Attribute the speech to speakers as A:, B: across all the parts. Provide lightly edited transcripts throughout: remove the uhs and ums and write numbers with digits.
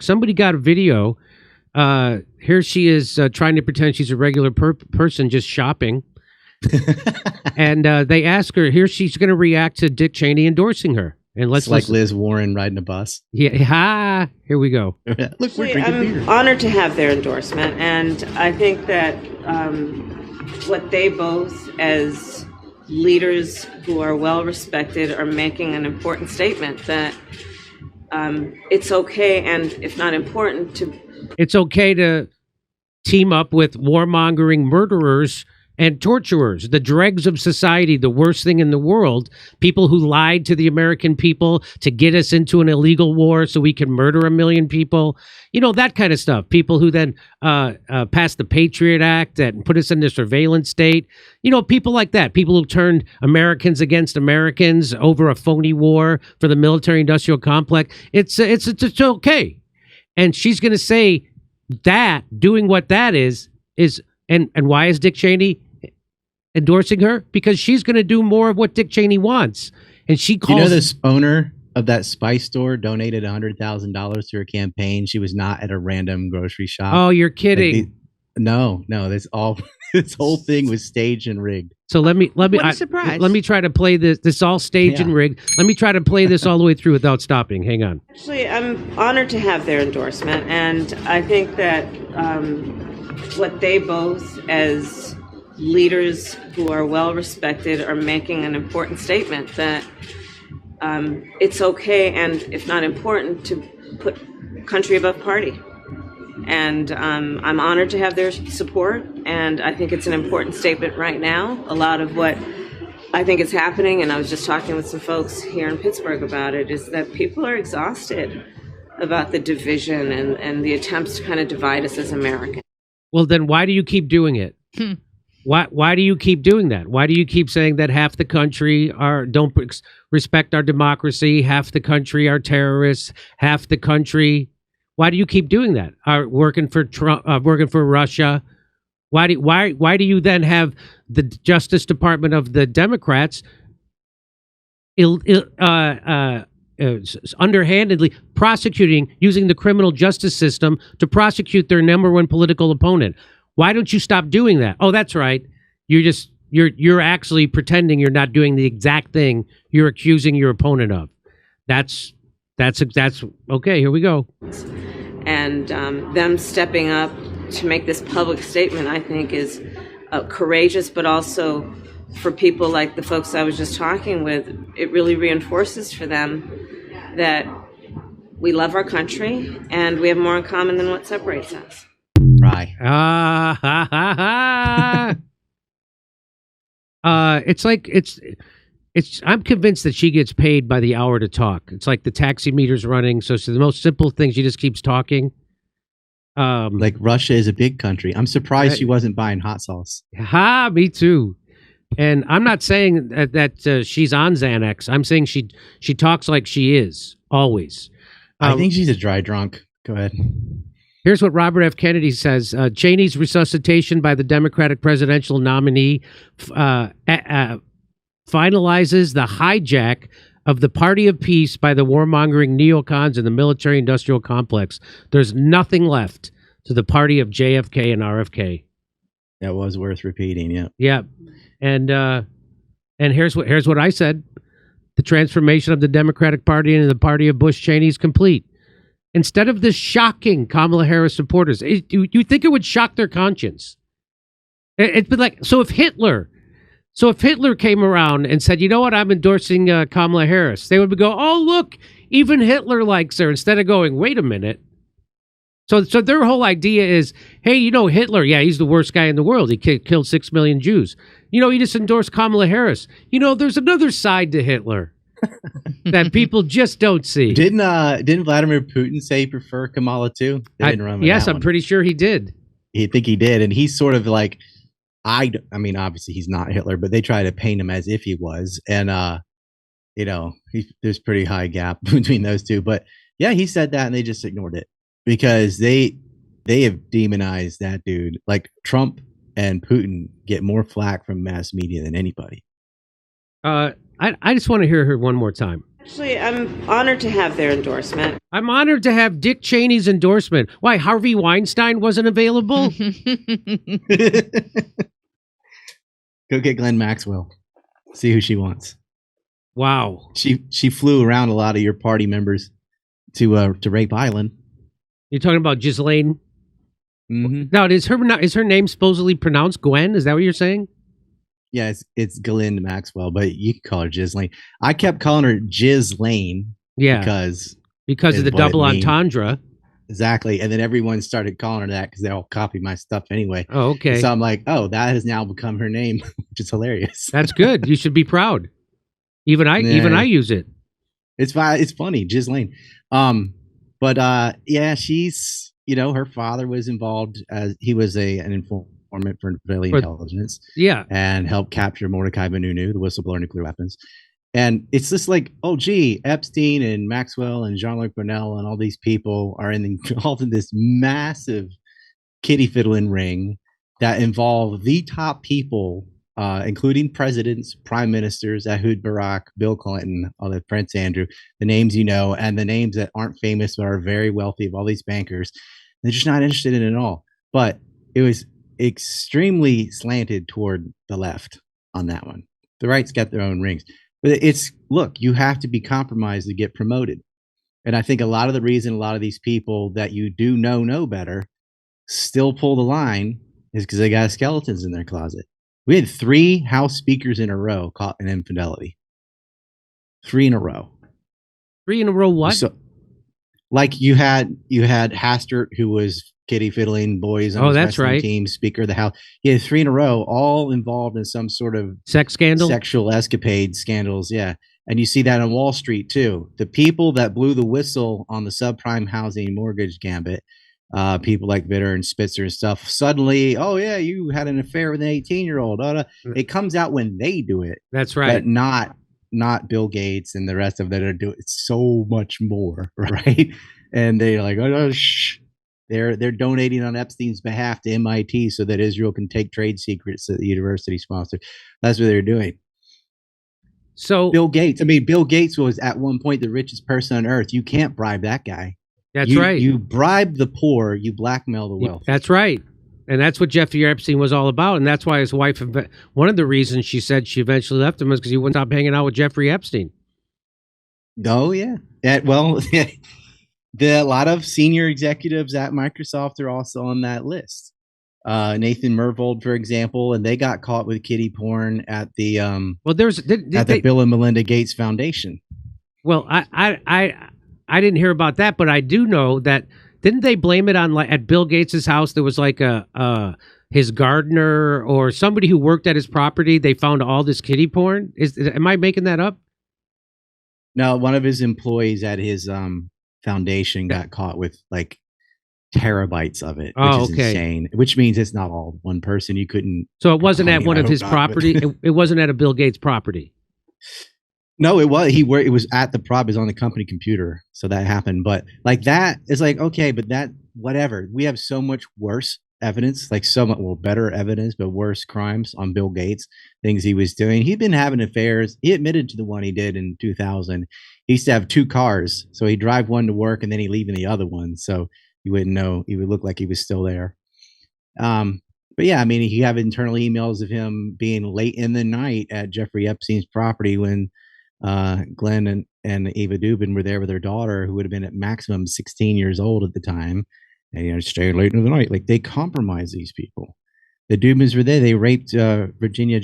A: Somebody got a video. Here she is trying to pretend she's a regular person just shopping. And they ask her, here she's going to react to Dick Cheney endorsing her. And let's
B: it's like Liz Warren riding a bus.
A: Yeah, here we go.
B: Look, we're drinking beer.
C: I'm honored to have their endorsement, and I think that what they both, as leaders who are well respected, are making an important statement that it's okay, and if not important,
A: it's okay to team up with warmongering murderers and torturers, the dregs of society, the worst thing in the world, people who lied to the American people to get us into an illegal war so we can murder 1 million people, you know, that kind of stuff. People who then passed the Patriot Act and put us in the surveillance state, you know, people like that, people who turned Americans against Americans over a phony war for the military-industrial complex. It's okay. And she's going to say that, doing what that is, and why is Dick Cheney endorsing her? Because she's going to do more of what Dick Cheney wants. And she calls...
B: You know, this owner of that spice store donated $100,000 to her campaign. She was not at a random grocery shop.
A: Oh, you're kidding.
B: No, this whole thing was staged and rigged.
A: So let me
C: what a surprise.
A: Let me try to play this all staged and rigged. Let me try to play this all the way through without stopping. Hang on.
C: Actually, I'm honored to have their endorsement, and I think that what they both, as leaders who are well respected, are making an important statement that it's okay, and if not important, to put country above party. And I'm honored to have their support, and I think it's an important statement right now. A lot of what I think is happening, and I was just talking with some folks here in Pittsburgh about it, is that people are exhausted about the division and the attempts to kind of divide us as Americans.
A: Well, then why do you keep doing it? Why do you keep doing that? Why do you keep saying that half the country don't respect our democracy, half the country are terrorists, half the country? Why do you keep doing that? Are working for Trump, working for Russia? Why do you then have the Justice Department of the Democrats underhandedly prosecuting, using the criminal justice system to prosecute their number one political opponent? Why don't you stop doing that? Oh, that's right. You're actually pretending you're not doing the exact thing you're accusing your opponent of. That's okay. Here we go.
C: And them stepping up to make this public statement, I think, is courageous, but also for people like the folks I was just talking with, it really reinforces for them that we love our country and we have more in common than what separates us.
B: Right.
A: I'm convinced that she gets paid by the hour to talk. It's like the taxi meter's running. So the most simple thing, she just keeps talking.
B: Like Russia is a big country. I'm surprised she wasn't buying hot sauce.
A: Me too. And I'm not saying that she's on Xanax. I'm saying she talks like she is always.
B: I think she's a dry drunk. Go ahead.
A: Here's what Robert F. Kennedy says. Cheney's resuscitation by the Democratic presidential nominee finalizes the hijack of the party of peace by the warmongering neocons in the military-industrial complex. There's nothing left to the party of JFK and RFK.
B: That was worth repeating, yeah.
A: Yeah. And here's what I said. The transformation of the Democratic Party into the party of Bush Cheney is complete. Instead of this shocking Kamala Harris supporters, you think it would shock their conscience? It'd be like, so if Hitler came around and said, you know what, I'm endorsing Kamala Harris, they would go, oh, look, even Hitler likes her, instead of going, wait a minute. So their whole idea is, hey, you know, Hitler, yeah, he's the worst guy in the world. He killed 6 million Jews. You know, he just endorsed Kamala Harris. You know, there's another side to Hitler that people just don't see.
B: Didn't Vladimir Putin say he prefer Kamala too?
A: Yes, I'm pretty sure he did.
B: I think he did, and he's sort of like, I mean, obviously he's not Hitler, but they try to paint him as if he was, and you know, there's pretty high gap between those two. But yeah, he said that, and they just ignored it because they have demonized that dude. Like Trump and Putin get more flack from mass media than anybody.
A: I just want to hear her one more time.
C: Actually, I'm honored to have their endorsement.
A: I'm honored to have Dick Cheney's endorsement. Why, Harvey Weinstein wasn't available?
B: Go get Glenn Maxwell. See who she wants.
A: Wow.
B: She flew around a lot of your party members to Rape Island.
A: You're talking about Ghislaine?
B: Mm-hmm.
A: Now, is her name supposedly pronounced Gwen? Is that what you're saying?
B: Yeah, it's Ghislaine Maxwell, but you can call her Ghislaine. I kept calling her Ghislaine because
A: of the double entendre.
B: Exactly. And then everyone started calling her that because they all copied my stuff anyway.
A: Oh, okay.
B: So I'm like, oh, that has now become her name, which is hilarious.
A: That's good. You should be proud. Even I use it.
B: It's funny, Ghislaine. But she's, her father was involved as he was an informant for Israeli intelligence.
A: Yeah.
B: And helped capture Mordecai Benunu, the whistleblower nuclear weapons. And it's just like, oh, gee, Epstein and Maxwell and Jean-Luc Brunel and all these people are involved in this massive kitty fiddling ring that involve the top people, including presidents, prime ministers, Ehud Barak, Bill Clinton, Prince Andrew, the names you know, and the names that aren't famous but are very wealthy of all these bankers. They're just not interested in it at all. But it was extremely slanted toward the left on that one. The right's got their own rings. But look, you have to be compromised to get promoted. And I think a lot of the reason a lot of these people that you do know better still pull the line is because they got skeletons in their closet. We had 3 House speakers in a row caught in infidelity. 3 in a row.
A: 3 in a row what?
B: So, like you had Hastert, who was kitty fiddling boys on his wrestling team, Speaker of the House. He had 3 in a row, all involved in some sort of
A: sex scandal,
B: sexual escapade scandals. Yeah. And you see that on Wall Street too. The people that blew the whistle on the subprime housing mortgage gambit, people like Vitter and Spitzer and stuff, suddenly, oh yeah, you had an affair with an 18-year-old. It comes out when they do it.
A: That's right.
B: But not Bill Gates and the rest of them are doing it so much more, right? And they're like, oh, shh. They're donating on Epstein's behalf to MIT so that Israel can take trade secrets that the university sponsored. That's what they're doing.
A: So
B: Bill Gates was at one point the richest person on earth. You can't bribe that guy.
A: That's right.
B: You bribe the poor, you blackmail the wealthy.
A: That's right. And that's what Jeffrey Epstein was all about. And that's why his wife, one of the reasons she said she eventually left him was because he wouldn't stop hanging out with Jeffrey Epstein.
B: Oh, yeah. A lot of senior executives at Microsoft are also on that list. Nathan Myhrvold, for example, and they got caught with kiddie porn at the the Bill and Melinda Gates Foundation.
A: Well, I didn't hear about that, but I do know that didn't they blame it on at Bill Gates's house? There was like his gardener or somebody who worked at his property. They found all this kiddie porn. Am I making that up?
B: No, one of his employees at his foundation got caught with like terabytes of it, which is insane. Which means it's not all one person. You couldn't.
A: So it wasn't at one of his property. It wasn't at a Bill Gates property.
B: No, it was. It was at the prop. Is on the company computer, so that happened. But like that is like okay, but that whatever. We have so much worse evidence, like so much better evidence, but worse crimes on Bill Gates, things he was doing. He'd been having affairs. He admitted to the one he did in 2000. He used to have 2 cars, so he'd drive one to work and then he'd leave in the other one, so you wouldn't know. He would look like he was still there. But yeah, I mean, you have internal emails of him being late in the night at Jeffrey Epstein's property when Glenn and Eva Dubin were there with their daughter, who would have been at maximum 16 years old at the time, and staying late into the night. Like they compromise these people. The Dubins were there. They raped Virginia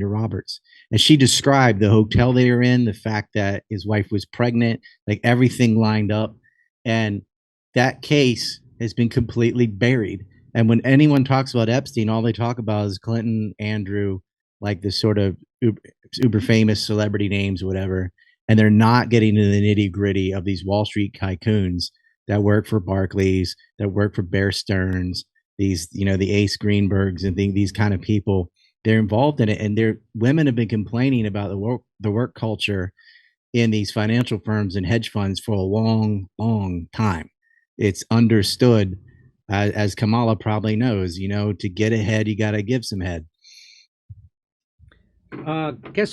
B: Roberts, and she described the hotel they were in, the fact that his wife was pregnant, like everything lined up, and that case has been completely buried. And when anyone talks about Epstein, all they talk about is Clinton, Andrew, like this sort of uber famous celebrity names, whatever. And they're not getting into the nitty gritty of these Wall Street tycoons that work for Barclays, that work for Bear Stearns, these, the Ace Greenbergs and these kind of people. They're involved in it. And women have been complaining about the work culture in these financial firms and hedge funds for a long, long time. It's understood, as Kamala probably knows, to get ahead, you got to give some head.
A: Guess who